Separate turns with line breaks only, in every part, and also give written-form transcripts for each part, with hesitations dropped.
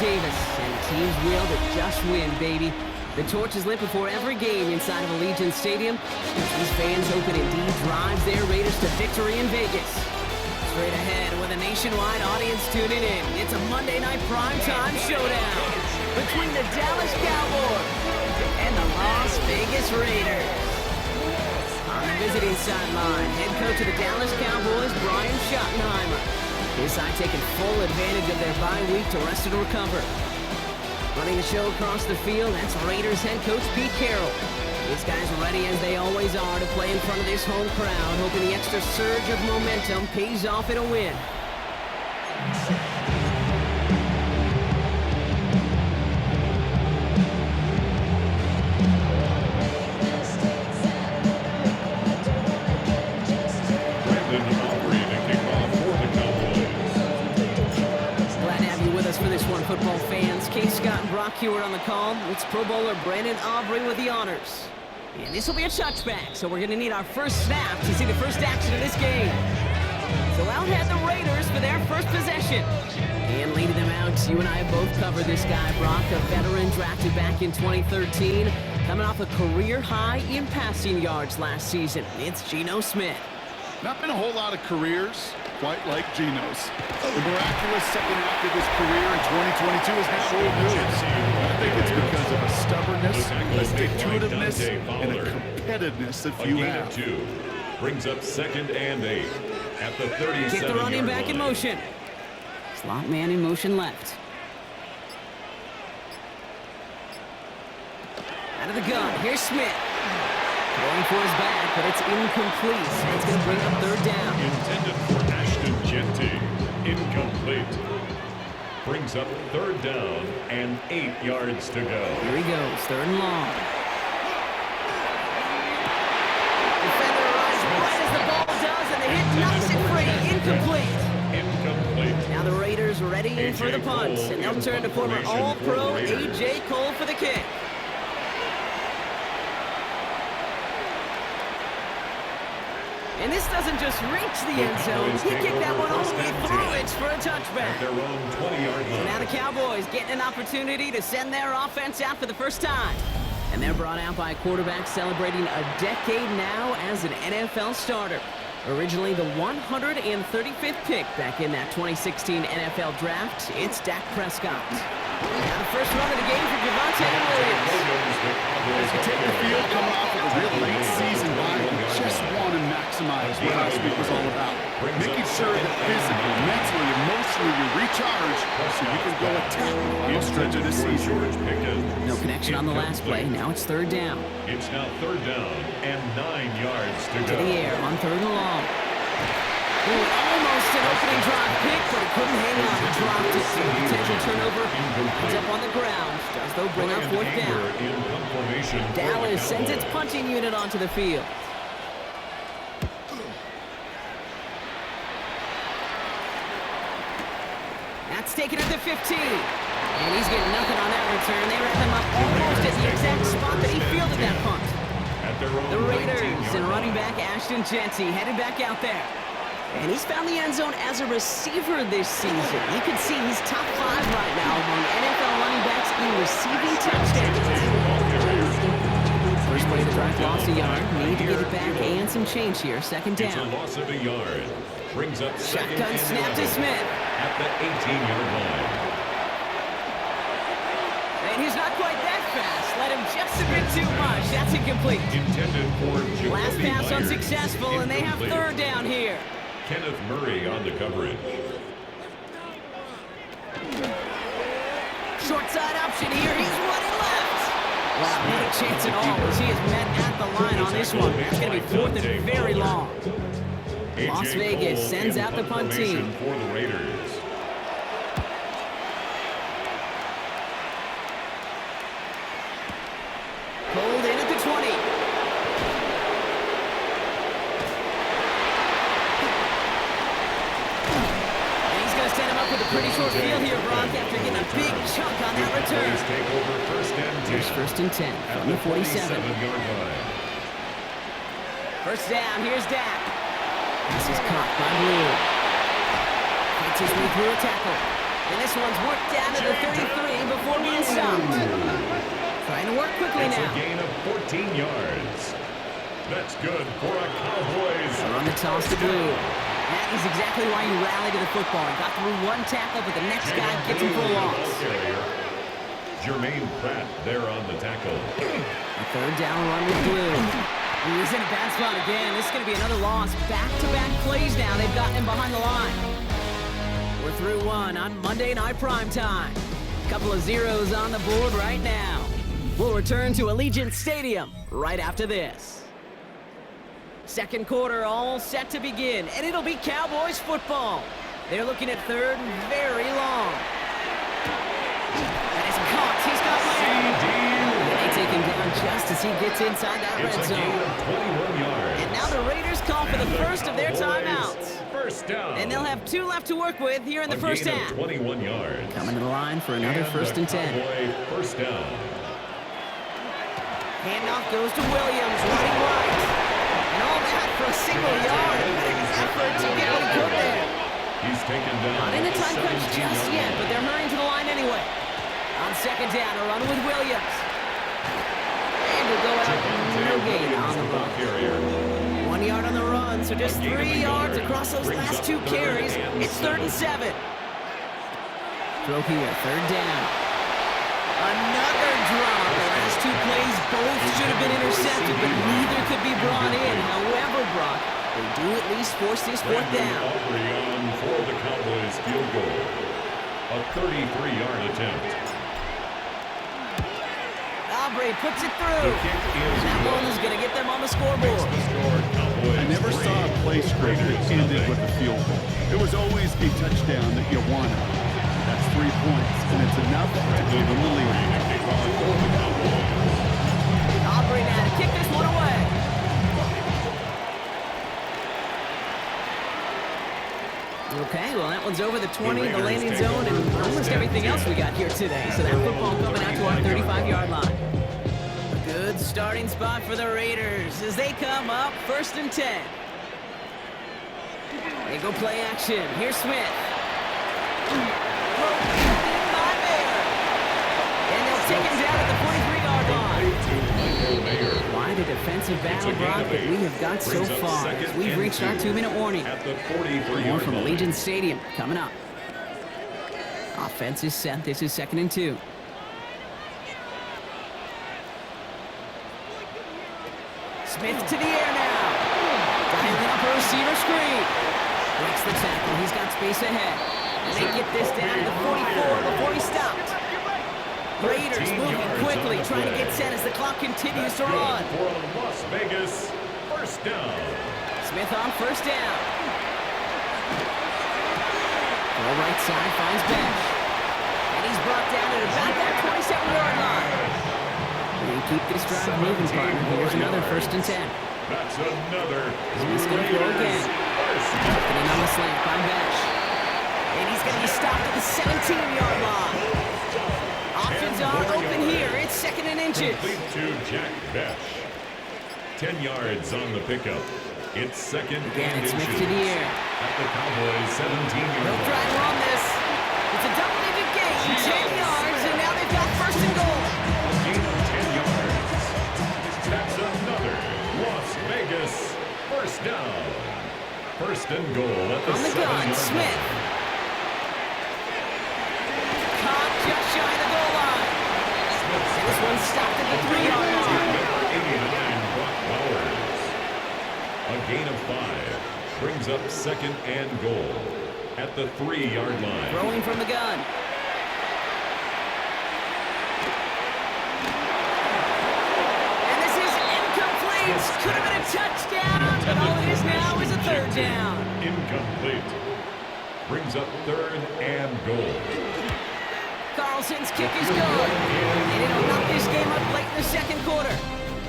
Davis, and the team's will to just win, baby. The torch is lit before every game inside of Allegiant Stadium. These fans open indeed drives their Raiders to victory in Vegas. Straight ahead with a nationwide audience tuning in, it's a Monday night primetime showdown between the Dallas Cowboys and the Las Vegas Raiders. On the visiting sideline, head coach of the Dallas Cowboys, Brian Schottenheimer. His side taking full advantage of their bye week to rest and recover. Running the show across the field, that's Raiders head coach Pete Carroll. These guys are ready as they always are to play in front of this home crowd, hoping the extra surge of momentum pays off in a win. For this one, football fans. Case Scott and Brock Hewitt on the call. It's Pro Bowler Brandon Aubrey with the honors. And this will be a touchback, so we're going to need our first snap to see the first action of this game. So out head the Raiders for their first possession. And leading them out, you and I have both covered this guy, Brock, a veteran drafted back in 2013, coming off a career high in passing yards last season. It's Geno Smith.
Not been a whole lot of careers quite like Geno's. The miraculous second half of his career in 2022 is not old news. I think it's because of a stubbornness, a stick-to-itiveness, and a competitiveness that few have.
Brings up 2nd and 8 at the 37-yard
Kick the running back
line.
in motion. Slot man in motion left. Out of the gun, here's Smith. Going for his back, but it's incomplete. It's going to bring up 3rd down.
Intended for Ashton Genty. Incomplete. Brings up 3rd down and 8 yards to go.
Here he goes, 3rd and long. Defender arrives right as the ball does, and the hit knocks it free. Incomplete.
Incomplete.
Now the Raiders ready in for the punt, and they'll turn to former All-Pro A.J. Cole for the kick. And this doesn't just reach the end zone. He kicked that one all the way through it for a touchback.
At their own 20-yard line.
So now the Cowboys getting an opportunity to send their offense out for the first time. And they're brought out by a quarterback celebrating a decade now as an NFL starter. Originally the 135th pick back in that 2016 NFL Draft, it's Dak Prescott. Now the first run of the game for Javonte Williams.
As you take the field coming off of a real late season bye, you just want to maximize what last week was all about. Making sure that physically, mentally, emotionally you recharge so you can go attack the final stretch of the season.
No connection on the last play. Now it's 3rd down.
It's now 3rd down and 9 yards to go.
To the air on 3rd and long. Ooh, almost an opening drive pick, but he couldn't hang on. He dropped it. So potential turnover. Ends up on the ground. Does though bring up 4th down. Dallas sends its punching unit onto the field. That's taken at the 15. And he's getting nothing on that return. They wrap him up almost at the exact spot that he fielded that punt. The Raiders and running back Ashton Genty headed back out there. And he's found the end zone as a receiver this season. You can see he's top 5 right now among NFL running backs in receiving touchdowns. First play of the drive, lost a yard. Need to get it back and some change here. 2nd down.
It's a loss of a yard. Brings up
shotgun snap to Smith.
At the 18-yard line.
And he's not quite that fast. Let him just a bit too much. That's incomplete.
Intended for
last pass unsuccessful, and they have 3rd down here.
Kenneth Murray on the coverage.
Short side option here. He's running left. Wow, not a chance at all as he is met at the line on this one. It's going to be 4th and very long. Las Vegas sends out the punt team.
For the Raiders.
Pulled in at the 20. Pretty short field here, Brock, after getting a big chunk on that return. Here's 1st and 10 from the 47. First down, here's Dak. This is caught by Blue. Fights his way through a tackle. And this one's worked down to the 33 before being stopped. Trying to work quickly
It's
now.
a gain of 14 yards. That's good for a Cowboys.
On the toss to Blue. That is exactly why you rally to the football. He got through one tackle, but the next guy gets him for a loss.
Jermaine Pratt there on the tackle.
A third down run with Blue. He's in a bad spot again. This is going to be another loss. Back-to-back plays now. They've gotten him behind the line. We're through one on Monday Night Primetime. Couple of zeros on the board right now. We'll return to Allegiant Stadium right after this. Second quarter all set to begin, and it'll be Cowboys football. They're looking at third and very long. That is caught. He's got Lamb. They take him down just as he gets inside that red
It's a gain
zone.
of 21 yards.
And now the Raiders call for the first of their timeouts.
First down.
And they'll have 2 left to work with here in the first
gain
half.
of 21 yards.
Coming to the line for another first and 10.
Cowboy first down.
Handoff goes to Williams, running right. And all that for a single yard. What an effort to get what he could there.
He's taken down.
Not in the time crunch just yet, but they're hurrying to the line anyway. On second down, a run with Williams. And we'll go out, no gain on the run. 1 yard on the run, so just 3 yards across those last 2 carries. It's 3rd and 7. Throw here, third down. Another drop. The last 2 plays both should have been intercepted, but neither could be brought in. However, Brock, they do at least force this 4th down.
Aubrey on for the Cowboys field goal. A 33-yard attempt.
Aubrey puts it through.
The kick is
That one is going to get them on the scoreboard.
I never saw a play script that ended with a field goal. It was always a touchdown that you wanted. That's 3 points, and it's enough to give them the lead.
Aubrey now to kick this one away. Okay, well that one's over the 20, the landing zone, and almost everything else we got here today. So that football coming out to our 35-yard line. A good starting spot for the Raiders as they come up 1st and 10. They go play action. Here's Smith. By Mayer. And they'll take him down at the 43-yard line. Why the defensive battle, Brock, that we have got so far as we've reached our 2-minute warning.
At the
More
43-yard
from
line.
Allegiant Stadium coming up. Offense is set. This is 2nd and 2. Smith to the air now. Dialing up a receiver screen. Breaks the tackle. He's got space ahead. And they get this down to the 44 before he stopped. Raiders moving quickly, trying to get set as the clock continues to run.
For a Las Vegas first down.
Smith on 1st down. Throw right side, finds Besh. And he's brought down at about that 27-yard line. And keep this drive moving, partner. Here's another 1st and 10.
That's another
He's going to go again.
first down.
And on the slant by Besh. And he's going to be stopped at the 17-yard line. Options are open here. It's 2nd and inches.
Complete to Jack Besh. 10 yards on the pickup. It's 2nd
Again,
and
it's Smith
inches.
to the air.
At the Cowboys 17-yard
They'll try to run this. It's a double-digit gain. 10 yards, and now they've got 1st and goal.
Gain of 10 yards. That's another Las Vegas first down. 1st and goal at the
On the
7-yard
gun,
line.
Smith. Caught just shy of the goal line. And this one stopped at the 3-yard line.
89, Brock Bowers. A gain of 5 brings up 2nd and goal at the 3-yard line.
Throwing from the gun. And this is incomplete. Could have been a touchdown, but all it is now is a 3rd down.
Incomplete. Brings up 3rd and goal.
Carlson's kick is good. And it'll knock this game up late in the 2nd quarter.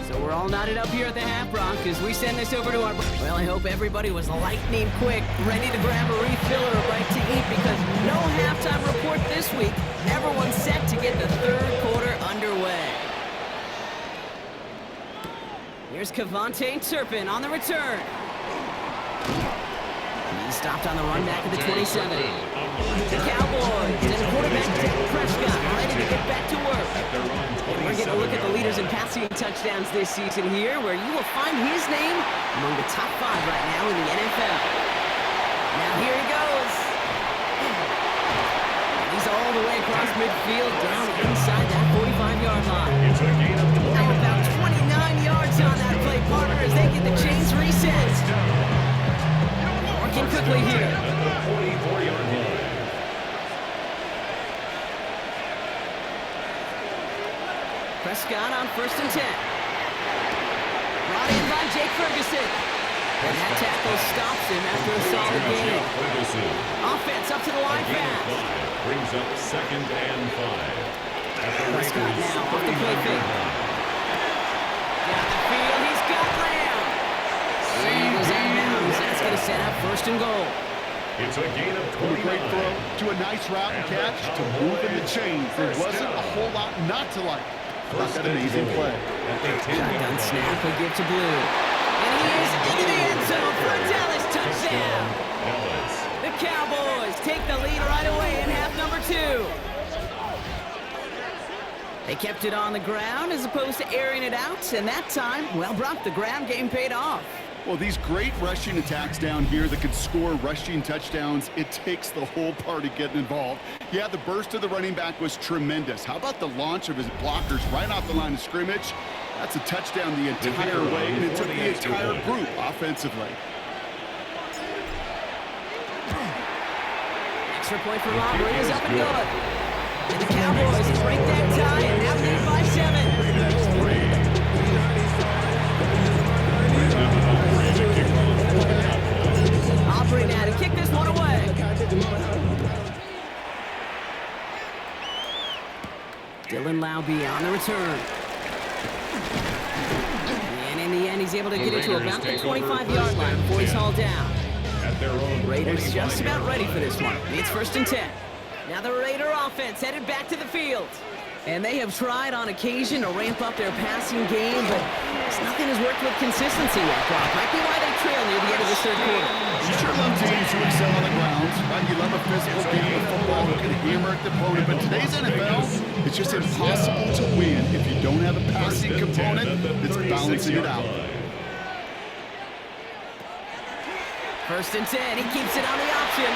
So we're all knotted up here at the half, Brock, as we send this over to our... Well, I hope everybody was lightning quick, ready to grab a refill or a bite to eat, because no halftime report this week. Everyone's set to get the 3rd quarter underway. Here's Cavante Turpin on the return. He's stopped on the run back at the 27. The Cowboys and quarterback Dak Prescott ready to get back to work. And we're getting a look at the leaders in passing touchdowns this season here, where you will find his name among the top 5 right now in the NFL. Now here he goes. And he's all the way across midfield, down inside that 45-yard line. Now about 29 yards on that play, partner, as they get the chains reset. Working quickly here.
At the 44-yard line.
Prescott on 1st and 10. Brought in by Jake Ferguson. And that tackle stops him after a solid gain. Offense up to the line fast.
Brings up 2nd and 5.
Prescott now off the play fake. Down the field, he's got Lamb. And he goes out of bounds. That's going to set up 1st and goal.
It's a gain of 29.
Great throw to a nice route and catch to move in the chains. There wasn't a whole lot not to like about that amazing play.
Shotgun snap, a give to Blue. And he is into the end zone for a Dallas touchdown. The Cowboys take the lead right away in half number 2. They kept it on the ground as opposed to airing it out, and that time, well, Brock, the ground game paid off.
Well, these great rushing attacks down here that could score rushing touchdowns, it takes the whole party getting involved. Yeah, the burst of the running back was tremendous. How about the launch of his blockers right off the line of scrimmage? That's a touchdown the entire way, and it took the entire group offensively.
Extra point for Robert is up and good. And the Cowboys break that tie and now lead by 7. Aubrey now to kick this one away. Dylan Laube on the return. And in the end, he's able to get it to about the 25-yard line before he's hauled down. Raiders just about ready for this one. It's 1st and 10. Now the Raider offense headed back to the field. And they have tried on occasion to ramp up their passing game, but nothing has worked with consistency yet, Brock. Might be why they trail near the end of this 3rd quarter.
You sure love teams who excel on the ground, right? You love a physical game of football who can hammer at the opponent, but today's NFL, it's just impossible to win if you don't have a passing component that's balancing it out.
1st and 10, he keeps it on the option.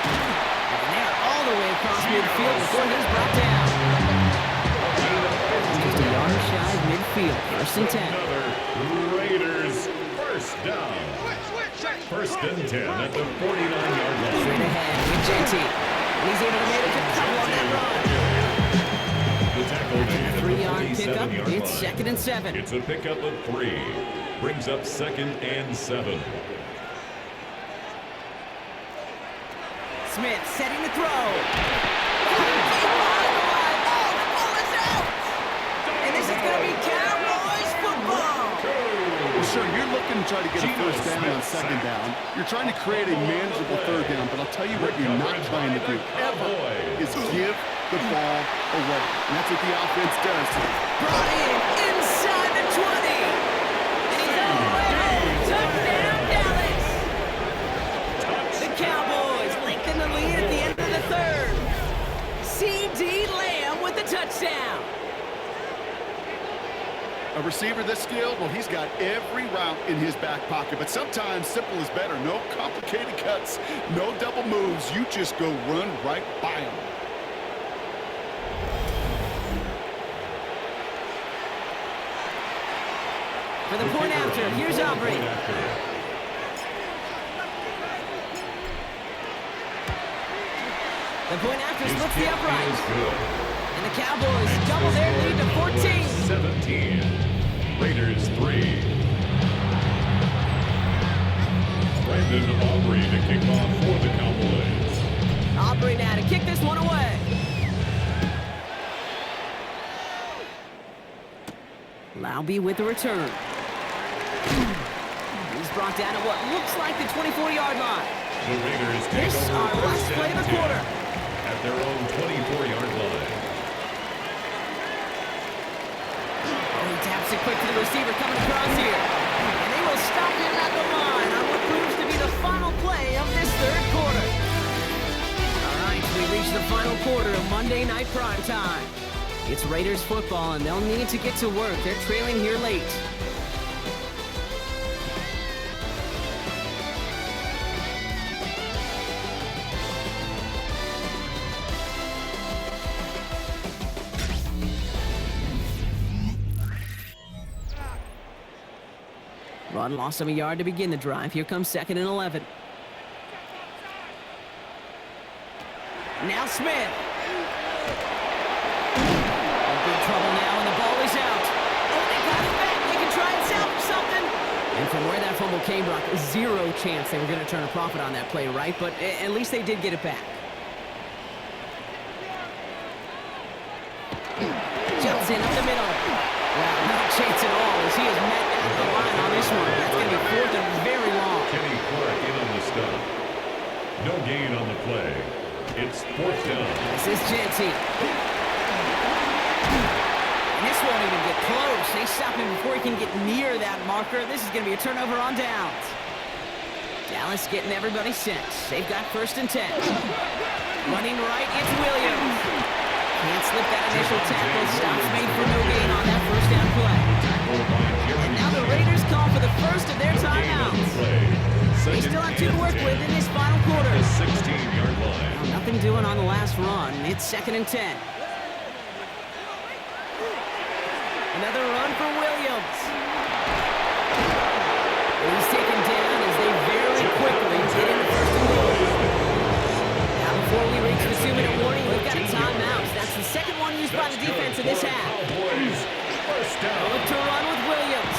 And they're all the way across midfield before he's brought down. Just a yard shy of midfield, 1st and 10.
Another Raiders 1st down. 1st and 10 at the 49-yard line.
Straight ahead with JT. He's able to make a couple on that run.
The tackle made at
3-yard
the
pickup.
47-yard
It's
line.
2nd and 7.
It's a pickup of 3. Brings up 2nd and 7.
Smith setting the throw. Oh, the ball is out. And this is going to be Cowboys football.
Well, sure, you're looking to try to get a 1st down on 2nd down. You're trying to create a manageable 3rd down, but I'll tell you what you're not trying to do ever is give the ball away. And that's what the offense does.
Brought in inside the 20. And he's all the way home. Touchdown, Dallas. The Cowboys lengthen the lead at the end of the 3rd. C.D. Lamb with the touchdown.
A receiver this skilled, well, he's got every route in his back pocket, but sometimes simple is better. No complicated cuts, no double moves. You just go run right by him.
For the point after, here's Aubrey. The point after splits the upright. And the Cowboys double their lead to 14.
17. Raiders 3. Brandon Aubrey to kick off for the Cowboys.
Aubrey now to kick this one away. Laube with the return. He's brought down at what looks like the 24-yard line.
The Raiders take
This
over
our last
1st
play of
and
the
10
quarter.
at their own 24-yard line.
Oh, he taps it quick to the receiver coming across here. And they will stop him at the line on what proves to be the final play Sunday night primetime. It's Raiders football, and they'll need to get to work. They're trailing here late. Run lost him a yard to begin the drive. Here comes 2nd and 11. Now Smith. In big trouble now, and the ball is out. Oh, they got it back. They can try and salvage something. And from where that fumble came, Brock, zero chance they were going to turn a profit on that play, right? But at least they did get it back. Jumps in up the middle. Well, no chance at all as he is met at the line on this one. That's going to be 4th and very long.
Kenny Clark in on the stop. No gain on the play. It's 4th down.
This is Genty. And this won't even get close. They stop him before he can get near that marker. This is going to be a turnover on downs. Dallas getting everybody set. They've got 1st and 10. Running right, it's Williams. Can't slip that initial tackle. Stops made for no gain on that 1st down play. And now the Raiders call for the first of their timeouts. They still have 2 to work with in this final quarter.
16-yard line.
Well, nothing doing on the last run. It's 2nd and 10. Another run for Williams. He's taken down as they very quickly get in the 1st and goal. Now before we reach the 2-minute warning, we've got a timeout. That's the second one used by the defense in this half. Look to run with Williams.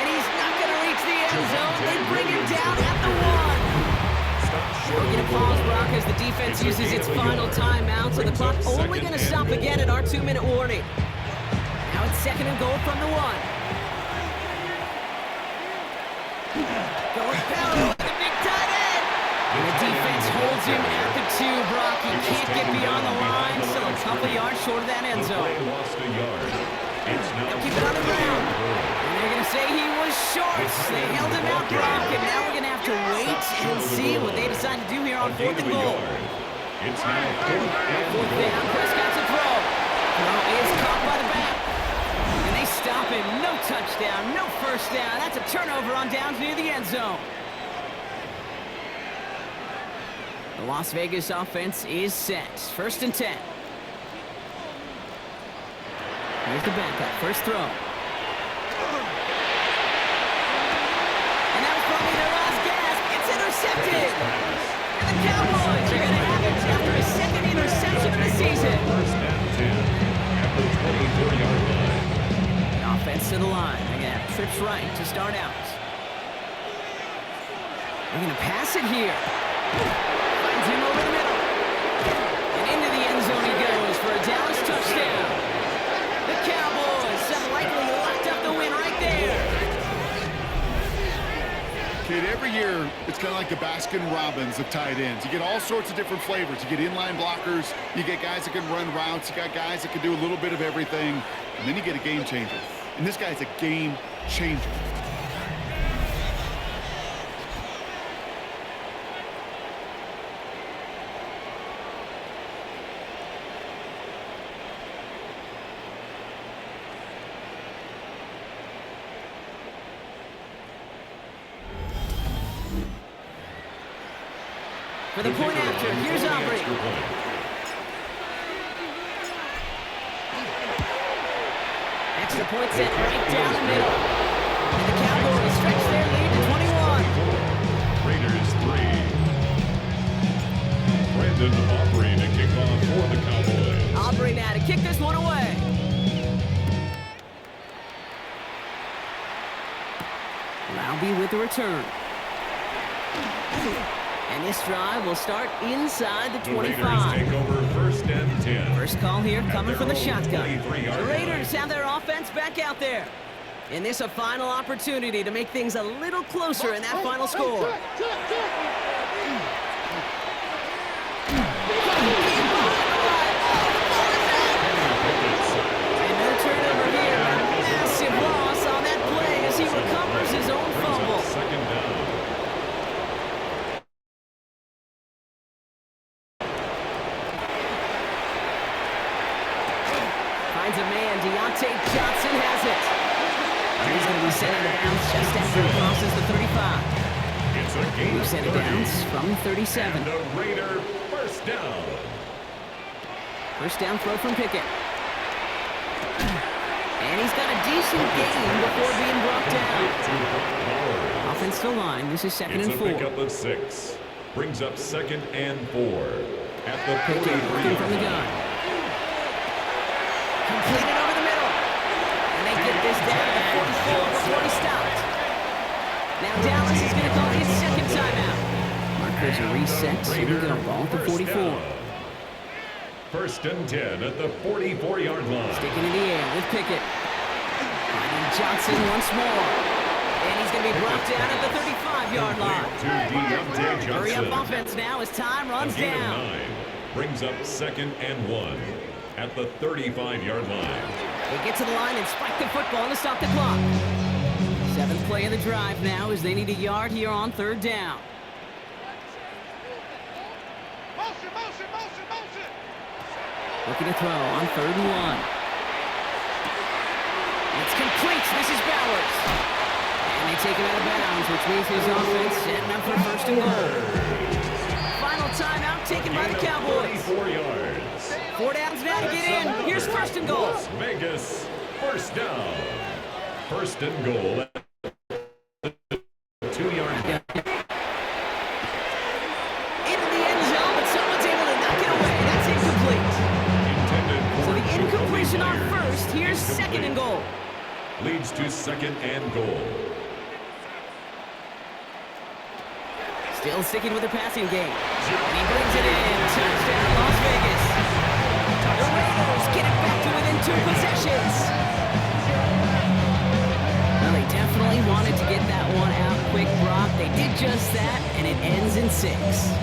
And he's not going to reach the end zone. They bring him down at the 1. We're going to pause, Brock, as the defense uses its final timeout. So the clock only going to stop again at our 2-minute warning. Now it's 2nd and goal from the 1. Going parallel with the big tight end. And the defense holds him at the 2, Brock. He can't get beyond the line, so a couple yards short of that end zone. They'll keep it on the ground. And they're going to say he was short. They held him out, Brock, and now we're going to have to wait and see what they decide to do here on 4th and goal.
It's now 4th
down. Prescott's a throw. Throw is caught by the back. And they stop him. No touchdown, no 1st down. That's a turnover on downs near the end zone. The Las Vegas offense is set. 1st and 10. Here's the backup. First throw. And that was probably their last gasp. It's intercepted. And the Cowboys are going to have it after a 2nd interception of the season.
1st and 10 at the 24-yard line.
The offense to the line. They're going to have trips right to start out. They're going to pass it here. Finds him over the middle. And into the end zone he goes for a Dallas touchdown. The Cowboys have likely locked up the win right there.
Kid, every year, it's kind of like the Baskin-Robbins of tight ends. You get all sorts of different flavors. You get inline blockers. You get guys that can run routes. You got guys that can do a little bit of everything. And then you get a game changer. And this guy's a game changer.
For the point after, here's Aubrey. Extra point set right down the middle. And the Cowboys stretch their lead to 21.
Raiders 3. Brandon Aubrey to kick off for the Cowboys.
Aubrey now to kick this one away. Laube with the return. And this drive will start inside the 25.
The Raiders take over 1st and 10.
First call here coming from the shotgun.
23-yard
The Raiders have their offense back out there. And this a final opportunity to make things a little closer in that final score. And no turnover here. A massive loss on that play as he recovers his own fumble.
2nd down.
sent out of bounds just after he crosses the 35.
It's a gain
We've
of
sent it
30.
downs from 37.
And a Raider first down.
First down throw from Pickett. And he's got a decent gain before being brought down. Offensive line, this is second
It's
and
a
4.
pickup of 6. Brings up second and 4. At the
Pickett working from the
43.
gun. Completed over the middle. And they get this down to the 44 before he stopped. Now Dallas is going to call his second timeout. Markers are reset. Here we go. Ball at the 44.
First and 10 at the 44-yard line.
Sticking in the air with Pickett. Finding Johnson once more. And he's going to be brought down at the 35-yard line.
To Deontay Johnson.
Hurry up offense now as time runs
A gain of
down.
9. Brings up second and 1 at the 35-yard line.
They get to the line and spike the football to stop the clock. 7th play of the drive now as they need a yard here on 3rd down. Looking to throw on 3rd and 1. It's complete. This is Bowers. And they take him out of bounds, which means his offense setting up for 1st and goal. Final timeout taken by the Cowboys.
24 yards.
4 downs now to get in. Here's 1st and goal.
Las Vegas, first down. 1st and goal at the 2-yard line.
Into the end zone, but someone's able to knock it away. That's incomplete. So the incompletion on 1st. Here's 2nd and goal.
Leads to 2nd and goal.
Still sticking with the passing game. And he brings it in. Touchdown, Las Vegas. The Raiders get it back to within 2 possessions. Well, they definitely wanted to get that one out quick, Brock. They did just that, and it ends in 6.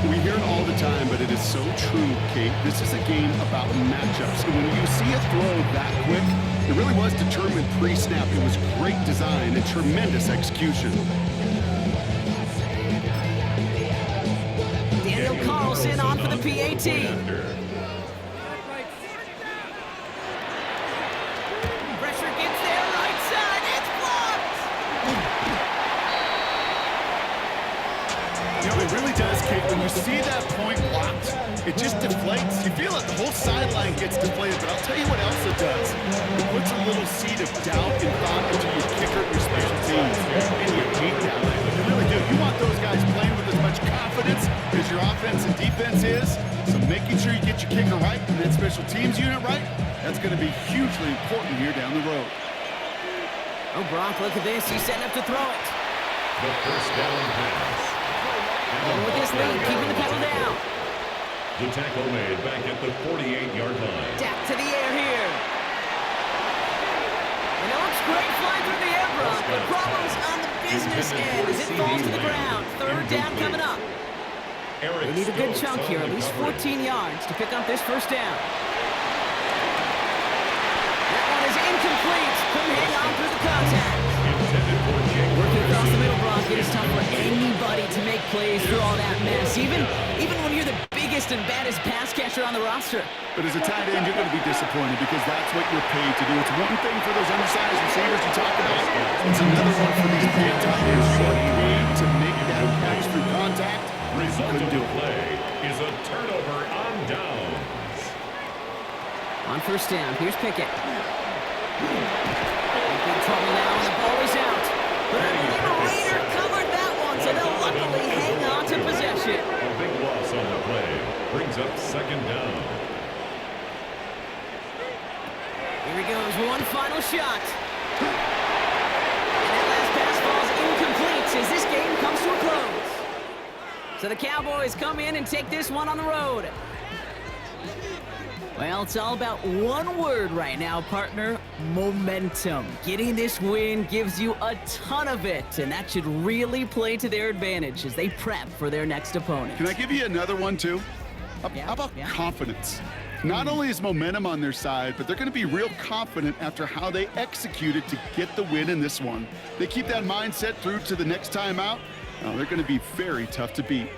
We hear it all the time, but it is so true, Kate. This is a game about matchups. And when you see a throw that quick, it really was determined pre-snap. It was great design and tremendous execution.
Daniel Carlson on for the PAT. Pressure gets there, right side. It's blocked.
You know, it really does, Kate. When you see that point blocked, it just deflates. You feel it. The whole sideline gets deflated. But I'll tell you what else it does. It puts a little seed of doubt and thought into your kicker, your special teams, and your team down. You really do. You want those guys playing with as much confidence as your offense and defense is. So making sure you get your kicker right and that special teams unit right, that's going to be hugely important here down the road.
Oh, Brock, look at this. He's setting up to throw it.
The first down pass.
And with this lead, keeping the pedal down.
The tackle made back at the 48-yard line.
Dak to the air here. And it looks great flying through the air, Brock, but problems on the business end as it falls to the ground. 3rd down coming up. They need a good chunk here, at least 14 yards to pick up this 1st down. That one is incomplete. Couldn't hang on through the contact. Working across the middle, Brock, it is tough for anybody to make plays through all that mess, even when you're the biggest and baddest pass catcher on the roster.
But as a tight end, you're going to be disappointed because that's what you're paid to do. It's one thing for those undersized receivers you talk about. It's another one for these big tight ends. You're paid to make that catch through contact.
Result
Couldn't
of
do
the
it.
play is a turnover on downs.
On 1st down, here's Pickett. Big trouble now, and the ball is out. But I believe a Raider covered that one, so they'll luckily hang on to possession.
A big loss on the play brings up 2nd down.
Here he goes, one final shot. And that last pass falls incomplete as this game comes to a close. So the Cowboys come in and take this one on the road. Well, it's all about one word right now, partner: momentum. Getting this win gives you a ton of it, and that should really play to their advantage as they prep for their next opponent.
Can I give you another one, too?
Yeah,
How about
yeah.
confidence? Not only is momentum on their side, but they're going to be real confident after how they executed to get the win in this one. They keep that mindset through to the next time out. Now, they're going to be very tough to beat.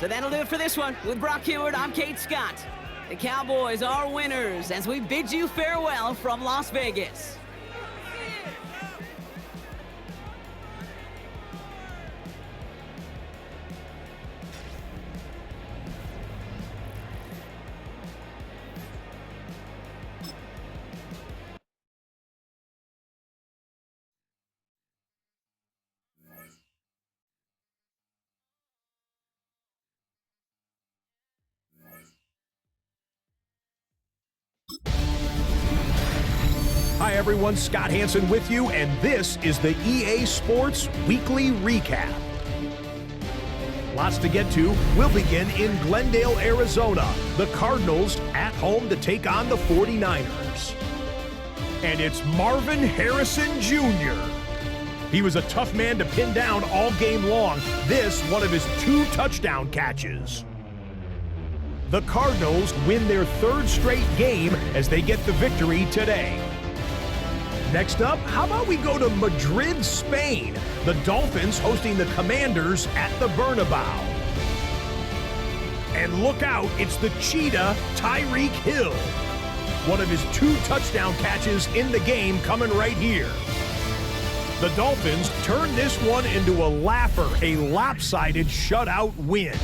So that'll do it for this one. With Brock Heward, I'm Kate Scott. The Cowboys are winners as we bid you farewell from Las Vegas.
everyone. Scott Hansen with you, and this is the EA Sports Weekly Recap. Lots to get to. We'll begin in Glendale, Arizona. The Cardinals at home to take on the 49ers. And it's Marvin Harrison Jr. He was a tough man to pin down all game long. This, one of his 2 touchdown catches. The Cardinals win their 3rd straight game as they get the victory today. Next up, how about we go to Madrid, Spain? The Dolphins hosting the Commanders at the Bernabeu. And look out, it's the Cheetah, Tyreek Hill. One of his 2 touchdown catches in the game coming right here. The Dolphins turn this one into a laugher, a lopsided shutout win.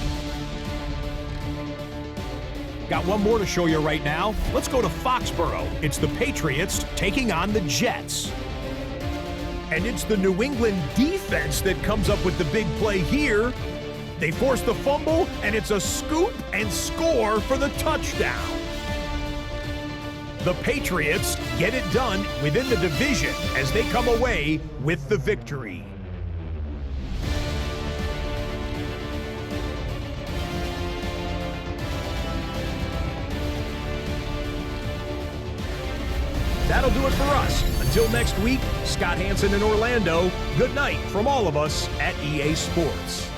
Got one more to show you right now. Let's go to Foxborough. It's the Patriots taking on the Jets. And it's the New England defense that comes up with the big play here. They force the fumble, and it's a scoop and score for the touchdown. The Patriots get it done within the division as they come away with the victory. That'll do it for us. Until next week, Scott Hansen in Orlando, good night from all of us at EA Sports.